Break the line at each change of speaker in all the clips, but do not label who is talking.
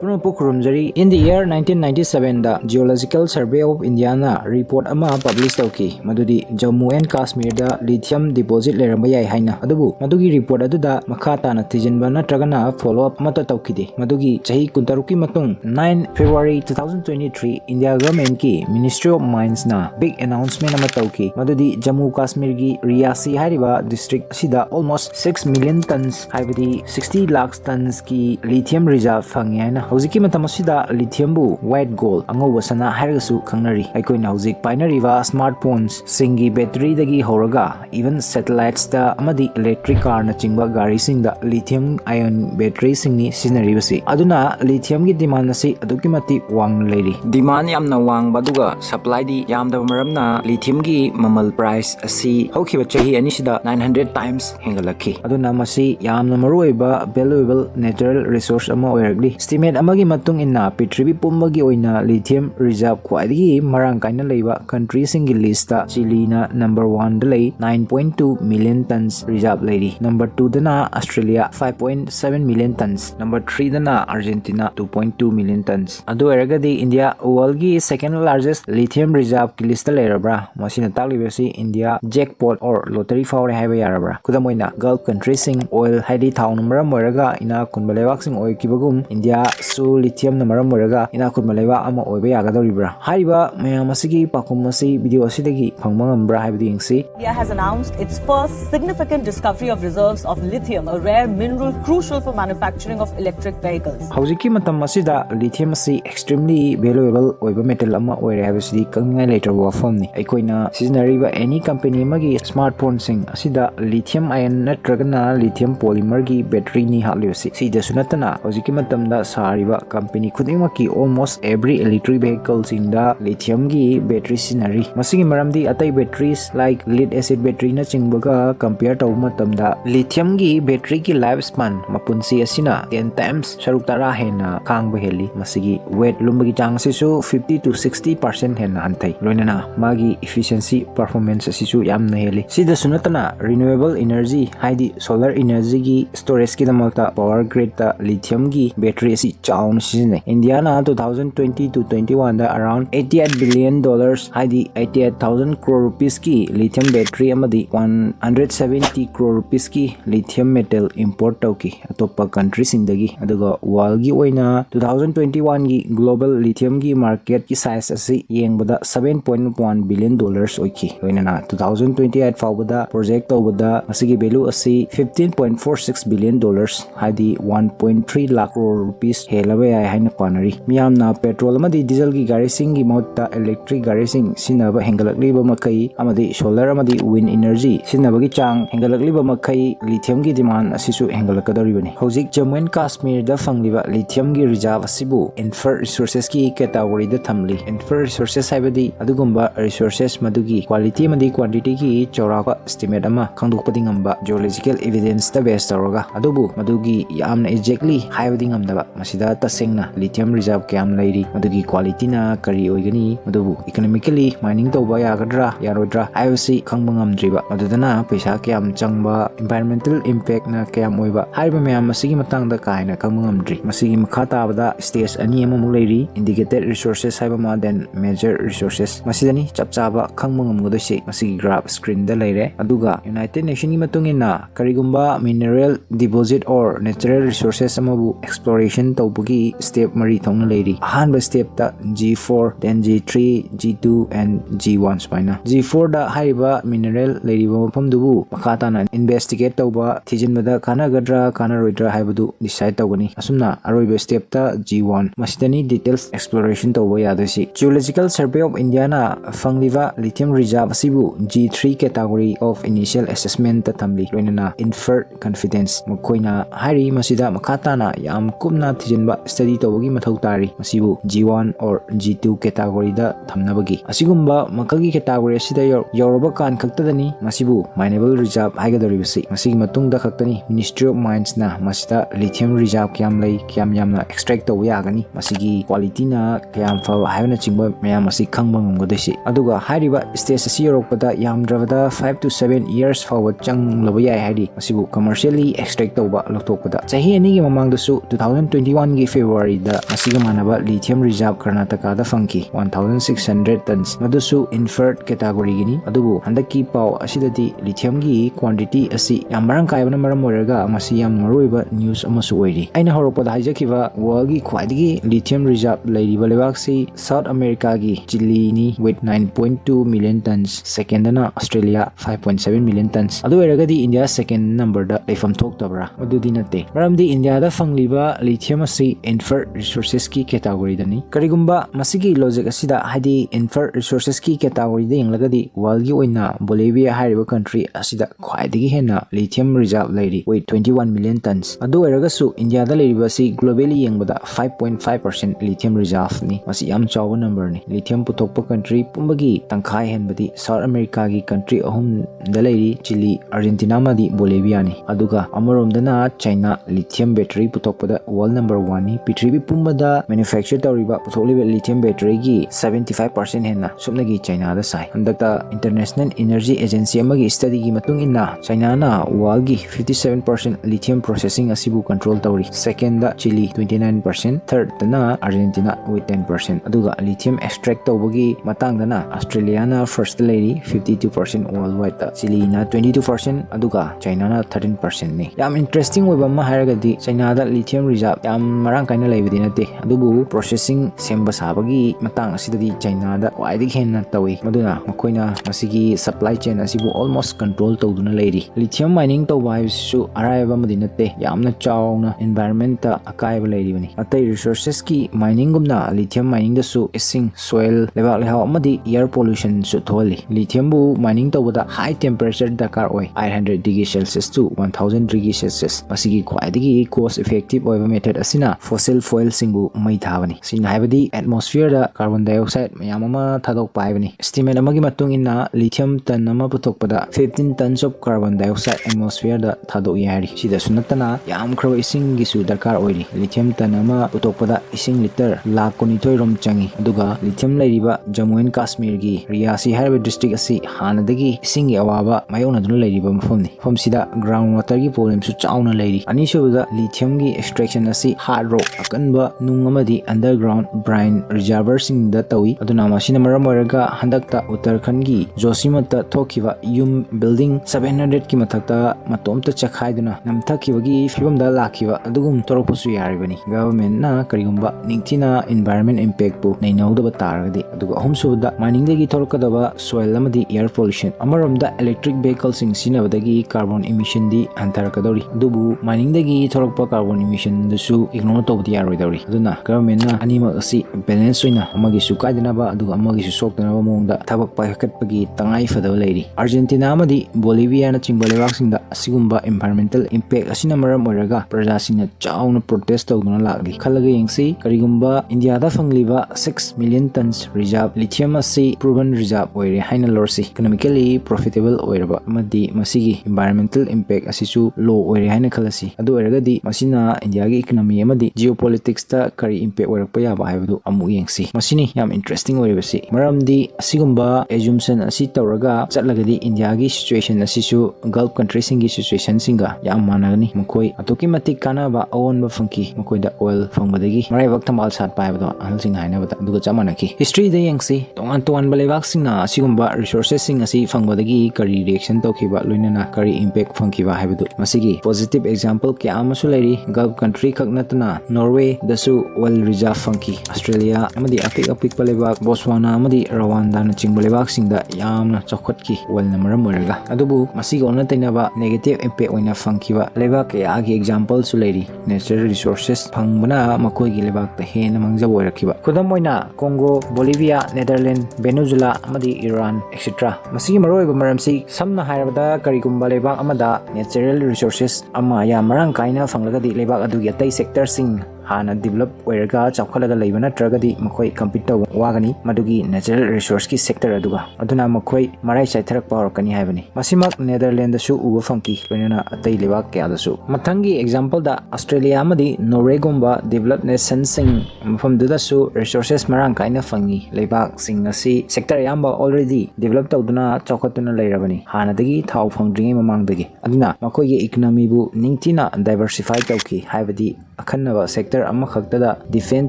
Pukurumjari in the year 1997 the Geological Survey of India na report ama published tauki madudi Jammu and Kashmir da lithium deposit leramba yai haina adubu madugi report aduda makata na tijenba natragana follow up mata taukide madugi chahi kuntaruki matung 9 February 2023 India government ki Ministry of Mines na big announcement ama tauki madudi Jammu Kashmir gi Riyasi hariba district sida almost 6 million tons haibadi 60 lakhs tons ki lithium reserve fangi haina hojiki matam asida lithium bu white gold angoba sana harigasu khangnari aikoina hojik painariba smartphones singi battery dagi horaga even satellites da amadi electric car na chingba gari singda lithium ion battery singni sinaribasi aduna lithium gi demand asi aduki mati wang leiri demand yamna wang baduga supply di yamda maramna lithium gi mamal price asi hokiba chahi anisida 900 times hengalaki aduna masi yamna maruiba valuable natural resource ama oiragli estimate amagi matung inna pitribi pumbagi oina lithium reserve khwaidagi marang kaina leiba country singi list ta Chile na number 1 delay 9.2 million tons reserve lady number 2 dana Australia 5.7 million tons number 3 dana Argentina 2.2 million tons adu eragadi India world gi second largest lithium reserve ki list ta lerabra masina taklibasi India jackpot or lottery faure haiba yarabra kudamoina gulf country sing oil haidi thau number moiraga ina kunbalewak sing oil kibagum India su lithium na maram moiraga ina kunbaleba ama oiba yagadoribra haiba mayam asigi pakum asi video asidagi phangma ngambra haibadi yengsi
India has announced its first significant discovery of reserves of lithium, a rare mineral crucial for manufacturing of electric vehicles.
Hojiki matam asida lithium asi extremely valuable oiba metal ama oire habisidi kangai later wafam ni aikoina seasonariba any company magi smartphone sing asida lithium ion natragana lithium polymer gi battery ni haliosi sida sunatana hojiki matam da sariba company khudimaki almost every electric vehicle sing da lithium gi battery sinari masigi maramdi atai batteries like lead acid battery na chingbaga compare taw matamda lithium gi battery ki lifespan mapunsi asina 10 times saruk tara hena khangba heli masigi weight lumbagi chang sisu 50 to 60% hena antai loinana magi efficiency performance asisu yamna heli sida sunatana renewable energy haidi solar energy gi storage ki damakta power grid ta lithium gi battery si chaun sine India na 2020 to 21 da around 88 billion dollars haidi 88,000 crore rupees ki lithium battery amadi 170 crore rupees ki lithium metal import tauki atopa country sindagi aduga world gi oina 2021 gi global lithium gi market ki size asi yengbada 7.1 billion dollars oiki oina 2028 fawbada project tawbada asigi value asi 15.46 billion dollars haidi 1.3 lakh crore rupees helaba yai haina panari miyamna petrol amadi diesel gi gari sing gi motta electric gari sing sinaba hengalakliba makai amadi solar amadi wind energy sinabagi chang hengalakliba makai lithium gi demand asisu hengalakadoribani hojik Jammu and Kashmir da fangliba lithium gi reserve asibu inferred resources ki category da thamli inferred resources haibadi adugumba resources madugi quality amadi quantity ki chauraka estimate ama khangdokpadi ngamba geological evidence da base tawraga adubu madugi yamna exactly haibadi ngamdaba masida tasengna lithium reserve kyam lairi madugi quality na kari oigani madubu economically mining tawba yagadra yarodra haibasi khangba ngamdriba madudana paisa kyam changba environmental impact na kyam oiba haiba mayam masigi matangda kaina khangba ngamdri masigi makha tabada stage ani amamuk leiri indicated resources haiba ma then major resources masidani chapchaba khangba ngamgodosi masigi graph screen da leire aduga United Nations gi matungina karigumba mineral deposit or natural resources amabu exploration tawbugi step mari thongna leiri ahanba step ta G4 then G3 G2 and G1 spaina G4 da haiba mineral leiriba mafamdubu makata na investigate tawba thijinbada kanagadra kanaroidra haibadu decide tawgani asumna aroiba step ta G1 masidani details exploration tawba yadosi Geological Survey of India na fangliba lithium reserve asibu G3 category of initial assessment ta thamli loinana inferred confidence makoina hari masida makata na yam kumna thijinba study tawgi mathau tari masibu G1 or G2 category da thamnabagi asigumba makalgi category asida yoroba kan khaktadani masibu mineable reserve haigadoribasi masigi matungda khaktani Ministry of Mines na masida lithium reserve kyam lei kyam yamna extract tawya yagani masigi quality na kyam fa haibna chingba mayam asi khangba ngamgodosi aduga hariba stage asi yorokpada yamdravada 5 to 7 years forward changlaba yai haidi masibu commercially extract tawba loktokpada chahi ani gi mamangdasu 2021 2021 gi February da masiga manaba lithium reserve Karnataka da fangki 1600 tons madusu inferred category gini adubu handaki pau asidadi lithium gi quantity asi yamarang kaibana maram oiraga masi yam maruiba news amasu oiri aina horopada haijakiba world gi khwaidigi lithium reserve lairiba lebak si South America gi Chile ni with 9.2 million tons second na Australia 5.7 million tons adu oiragadi India second number da leifam thoktabra adudi nate maramdi India da fangliba lithium asi inferred resources ki category dani karigumba masigi logic asida hadi inferred resources ki category da yanglagadi world gi oina Bolivia hariba country asida khwaidigi hena lithium reserve lairi with 21 million tons adu oiragasu India da lairiba si globally yangbada 5.5% lithium reserve ni masi yam chawa number ni lithium puthokpa country pumbagi tangkhai henbadi South America gi country ahum da lairi Chile Argentina madi Bolivia ni aduga amaromdana China lithium battery puthokpada world number 1 ni Prithvi pumbada manufacture tawriba puthokliba lithium battery gi 75% henna subnagi China da sai handakta International Energy Agency amagi study gi matung inna China na world gi 57% lithium processing asibu control tawri second da Chile 29% third na Argentina with 10% aduga lithium extract tawbagi matang dana Australia na first lady 52% worldwide da Chile na 22% aduga China na 13% ni yam interesting oiba ma haragadi China da lithium reserve yam marang kaina laibadi nate adubu processing semba sabagi matang asidadi China da waidi henna tawi maduna makoina masigi supply chain asibu almost control tawduna lairi lithium mining tawba haisu araiba madinate yamna chawna environment ta akaiba lairi bani atai resources ki mining gumna lithium mining da su ising soil lebak lehaw amadi air pollution su tholi lithium bu mining tawda high temperature dakar oi 800 degree celsius to 1000 degree celsius masigi khwaidigi cost effective oiba method asina fossil fuel singbu mai thabani sin haibadi atmosphere da carbon dioxide mayam ama thadok paibani estimate amagi matung inna lithium ton ama puthokpada 15 tons of carbon dioxide atmosphere da thadok yari sida sunatana yam khro ising gi su dakar oiri lithium ton ama puthokpada ising liter lakh 12 rom changi aduga lithium lairiba Jammu and Kashmir gi Riyasi harba district asi hanadagi ising gi awaba mayona dun lairiba mafamni famsida ground water gi problem su chauna lairi ani subada lithium gi extraction asi hard rock akanba nung amadi underground brine reservoir sing da tawi aduna masina maram oiraga handakta Uttarakhand gi Josimatta thokiba yum building 700 ki mathakta matomta chakhaiduna namthakibagi fibamda lakhiba adugum toropusu yaribani government na karigumba ningtina environment impact bu nainauda taragadi aduga ahumsuda mining dagi thorkadaba soil amadi air pollution amaromda electric vehicles sing sinabadagi carbon emission di antarakadori dubu mining dagi thorokpa carbon emission dusu ignore tobdi yaroidori aduna government na anima asi balance oina amagi su kaidinaba aduga amagi su sokdanaba mongda thabak paikatpagi tangai fadaba lairi Argentina amadi Bolivia na chingba lebak asigumba environmental impact asina maram oiraga praja singna chauna protest tawduna lagli khalaga yengsi karigumba India da fangliba 6 million tons reserve lithium asi proven reserve oire haina lorsi economically profitable oiraba amadi masigi environmental impact asisu low oire haina khalasi adu oiragadi masina India gi economy amadi geopolitics ta kari impact oirakpa yaba haibadu amu yengsi masini yam interesting oiribasi maramdi asigumba assumption asi tawraga chatlagadi India gi situation asisu Gulf countries singi situation singa yam managani mukoi atoki matik kanaba awonba fangki mukoida oil fangbadagi maraibak tamal sat paibado ahalsing hainabata duga chamanaki history de yengsi tongan tongan balebak singna asigumba resources sing asi fangbadagi kari reaction tawkiba loinana kari impact fangkiba haibadu masigi positive example kya amasu lairi Gulf country khaknatana Norway dasu oil reserve fangki Australia amadi apik balebak Botswana amadi Rwanda na chingbalebak singda yamna chokhatki oil na maram oiraga adubu masigi onna tainaba negative impact oina fangkiba lebak kya gi example su lairi natural resources fangbana makoi gi lebak ta hena mangjab oirakiba khudam oina Congo Bolivia Netherlands Venezuela amadi Iran etc masigi maroiba maramsi samna hairabada karigumba lebak amada natural resources ama ya marang kaina fanglagadi lebak adugi atai sector sing hana develop oiraga chawkhalaga leibana tragadi makoi compete taw wagani madugi natural resource ki sector aduga aduna makoi marai chaitharak power kani haibani masimak Netherlands su uba fangki loinana atai lebak kya dasu mathangi example da Australia amadi Norway gomba developed nation sing mafam duda su resources marang kaina fangi lebak sing asi sector yamba already develop tawduna chawkhatuna leirabani hana dagi thau phangdringi mamang dagi aduna makoi ge economy bu ningtina diversify tawki haibadi akhanaba sector sector amakhaktada defend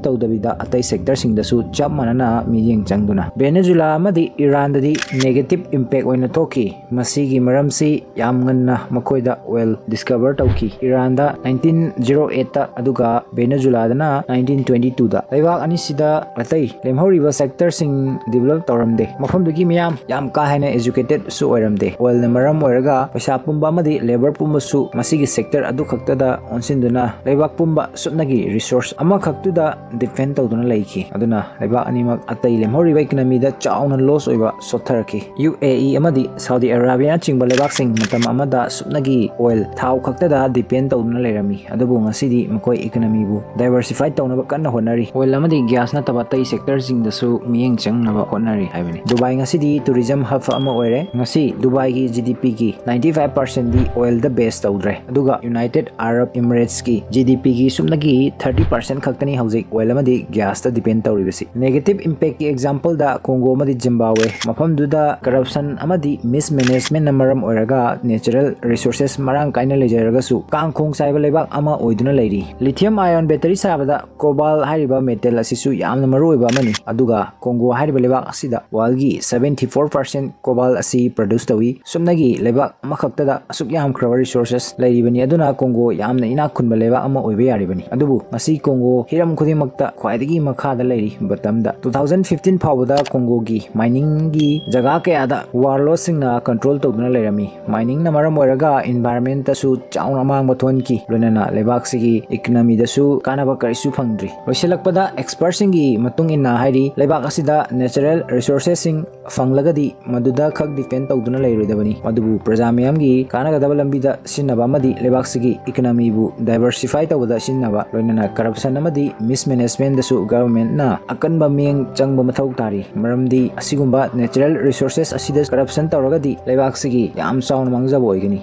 tawdabida atai sector singdasu chap manana miyeng changduna Venezuela amadi Iran dadi negative impact oina thoki masigi maramsi yam nganna makoida oil discover tawki Iran da 1908 ta aduga Venezuela dana 1922 da leibak ani sida atai lemhoriba sector sing develop tawramde mafam dugi miyam yam ka haina educated su oiramde oil na maram oiraga paisa pumba amadi labor pumba su masigi sector adu khaktada onsinduna leibak pumba supnagi resource ama khaktuda defend tawduna laiki aduna leibak animak atai lemhoriba economy da chauna loss oiba sotharaki UAE amadi Saudi Arabia chingba leibak sing matam amada supnagi oil thau khaktada depend tawduna leirami adubu ngasidi makoi economy bu diversify tawna kanna honari oil amadi gas na taba tai sector sing dasu miyeng changnaba honari haibani Dubai ngasidi tourism hub ama oire ngasi Dubai gi GDP gi 95% di oil the best tawdre aduga United Arab Emirates ki GDP gi sumnagi 30% khaktani hauzik oil amadi gas ta depend tawribasi negative impact ki example da Congo amadi Zimbabwe mafam duda corruption amadi mismanagement namaram oiraga natural resources marang kaina lejaraga su kangkhong saiba lebak ama oiduna leiri lithium ion battery sabada cobalt hariba metal asisu yamna maruiba mani aduga Congo hariba lebak asida walgi 74% cobalt asi produce tawi sumnagi lebak amakhaktada asuk yam khrawa resources leiribani aduna Congo yamna ina khunba lebak ama oiba yaribani adubu masi Congo hiram khudimakta khwaidagi makhada leiri batamda 2015 phawada Congo gi mining gi jaga kayada warlord singna control tawduna leirami mining na maram oiraga environment tasu chauna mang bathon ki lonana lebak sigi economy dasu kanaba karisu phangdri loiselakpada expert singi matung inna hairi lebak asida natural resources sing fanglagadi maduda khak defend tawduna leirodabani madubu prajamyam gi kanagadaba lambida sinnaba amadi lebak sigi economy bu diversify tawda sinnaba loinana corruption amadi mismanagement dasu government na akanba miyeng changba mathau tari maramdi asigumba natural resources asida corruption tawragadi lebak sigi yam chauna mangjaba oigani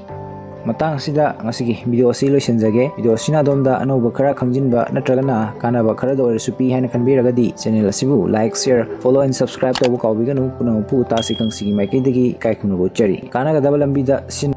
matang sida ngasigi video asi loisenjage video sina domda anoba khara khangjinba natragana kanaba khara do recipe haina khanbiragadi channel asibu like share follow and subscribe to kawbiganu punamu pu Tasi Khangsi maikidagi kaikhunu chari kanaga dabalambi da sin